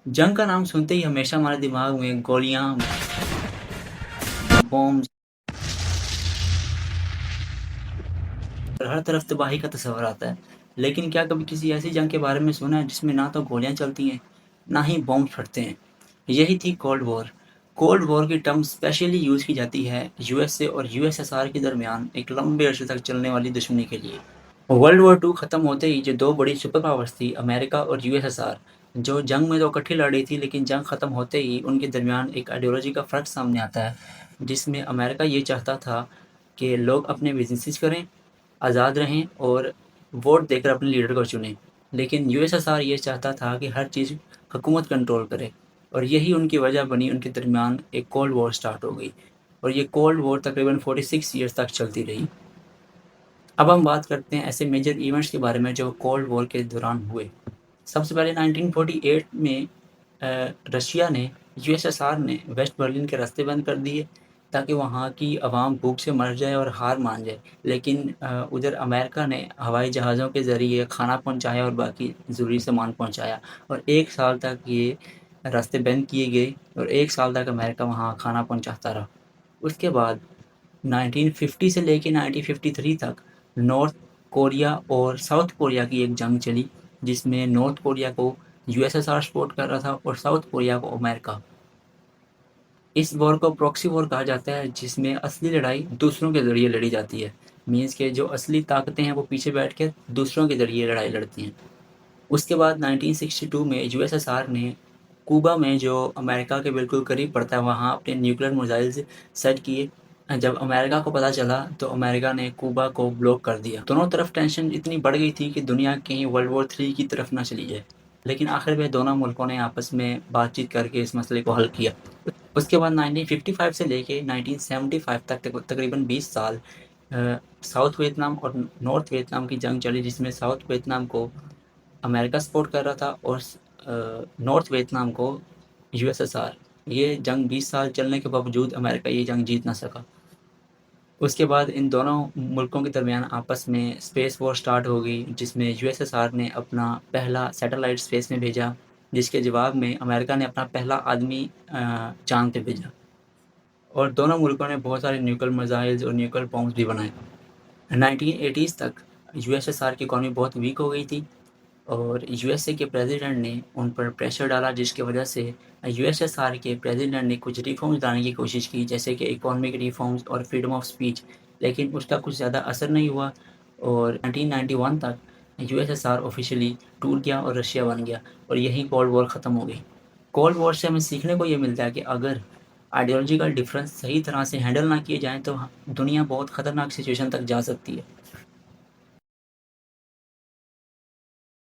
जंग का नाम सुनते ही हमेशा हमारे दिमाग में गोलियाँ, बॉम्ब्स और हर तरफ तबाही का तस्वर आता है। लेकिन क्या कभी किसी ऐसी जंग के बारे में सुना है जिसमें ना तो गोलियाँ चलती हैं, ना ही बॉम्ब फटते हैं? यही थी कोल्ड वॉर। कोल्ड वॉर की टर्म स्पेशली यूज़ की जाती है यूएसए और यूएसएसआर के दरमियान एक लंबे अरसे तक चलने वाली दुश्मनी के लिए। वर्ल्ड वॉर टू ख़त्म होते ही जो दो बड़ी सुपर पावर्स थी, अमेरिका और यूएसएसआर, जो जंग में तो इकट्ठी लड़ी थी, लेकिन जंग ख़त्म होते ही उनके दरमियान एक आइडियोलॉजी का फ़र्क सामने आता है, जिसमें अमेरिका ये चाहता था कि लोग अपने बिजनेसेस करें, आज़ाद रहें और वोट देकर अपने लीडर को चुनें। लेकिन यूएसएसआर ये चाहता था कि हर चीज़ हुकूमत कंट्रोल करे, और यही उनकी वजह बनी उनके दरमियान एक कोल्ड वॉर स्टार्ट हो गई, और ये कोल्ड वॉर तकरीबन 46 ईयर्स तक चलती रही। अब हम बात करते हैं ऐसे मेजर इवेंट्स के बारे में जो कोल्ड वॉर के दौरान हुए। सबसे पहले 1948 में रशिया ने, यूएसएसआर ने वेस्ट बर्लिन के रास्ते बंद कर दिए ताकि वहाँ की आवाम भूख से मर जाए और हार मान जाए। लेकिन उधर अमेरिका ने हवाई जहाज़ों के ज़रिए खाना पहुँचाया और बाकी ज़रूरी सामान पहुँचाया, और 1 साल तक ये रास्ते बंद किए गए और 1 साल तक अमेरिका वहाँ खाना पहुँचाता रहा। उसके बाद 1950 से लेके 1953 तक नॉर्थ कोरिया और साउथ कोरिया की एक जंग चली, जिसमें नॉर्थ कोरिया को यूएसएसआर सपोर्ट कर रहा था और साउथ कोरिया को अमेरिका। इस वॉर को प्रॉक्सी वॉर कहा जाता है, जिसमें असली लड़ाई दूसरों के ज़रिए लड़ी जाती है। मीन्स के जो असली ताकतें हैं वो पीछे बैठ कर दूसरों के ज़रिए लड़ाई लड़ती हैं। उसके बाद 1962 में यूएसएसआर ने क्यूबा में, जो अमेरिका के बिल्कुल करीब पड़ता है, वहाँ अपने न्यूक्लियर मिसाइल्स सेट किए। जब अमेरिका को पता चला तो अमेरिका ने क्यूबा को ब्लॉक कर दिया। दोनों तरफ टेंशन इतनी बढ़ गई थी कि दुनिया कहीं वर्ल्ड वॉर 3 की तरफ ना चली जाए। लेकिन आखिर में दोनों मुल्कों ने आपस में बातचीत करके इस मसले को हल किया। उसके बाद 1955 से लेके 1975 तक तकरीबन 20 साल साउथ वियतनाम और नॉर्थ वियतनाम की जंग चली, जिसमें साउथ वियतनाम को अमेरिका सपोर्ट कर रहा था और नॉर्थ वियतनाम को यूएसएसआर। ये जंग 20 साल चलने के बावजूद अमेरिका ये जंग जीत ना सका। उसके बाद इन दोनों मुल्कों के दरमियान आपस में स्पेस वॉर स्टार्ट हो गई, जिसमें यूएसएसआर ने अपना पहला सैटेलाइट स्पेस में भेजा, जिसके जवाब में अमेरिका ने अपना पहला आदमी चाँद पे भेजा। और दोनों मुल्कों ने बहुत सारे न्यूक्लियर मिसाइल्स और न्यूक्लियर बॉम्ब्स भी बनाए। 1980s तक यूएसएसआर की इकॉनमी बहुत वीक हो गई थी, और यूएसए के प्रेसिडेंट ने उन पर प्रेशर डाला, जिसकी वजह से यूएसएसआर के प्रेसिडेंट ने कुछ रिफॉर्म्स लाने की कोशिश की, जैसे कि इकोनॉमिक रिफॉर्म्स और फ्रीडम ऑफ स्पीच। लेकिन उसका कुछ ज़्यादा असर नहीं हुआ, और 1991 तक यूएसएसआर ऑफिशियली टूट गया और रशिया बन गया, और यहीं कोल्ड वॉर ख़त्म हो गई। कोल्ड वॉर से हमें सीखने को ये मिलता है कि अगर आइडियोलॉजिकल डिफरेंस सही तरह से हैंडल ना किए जाएँ तो दुनिया बहुत ख़तरनाक सिचुएशन तक जा सकती है।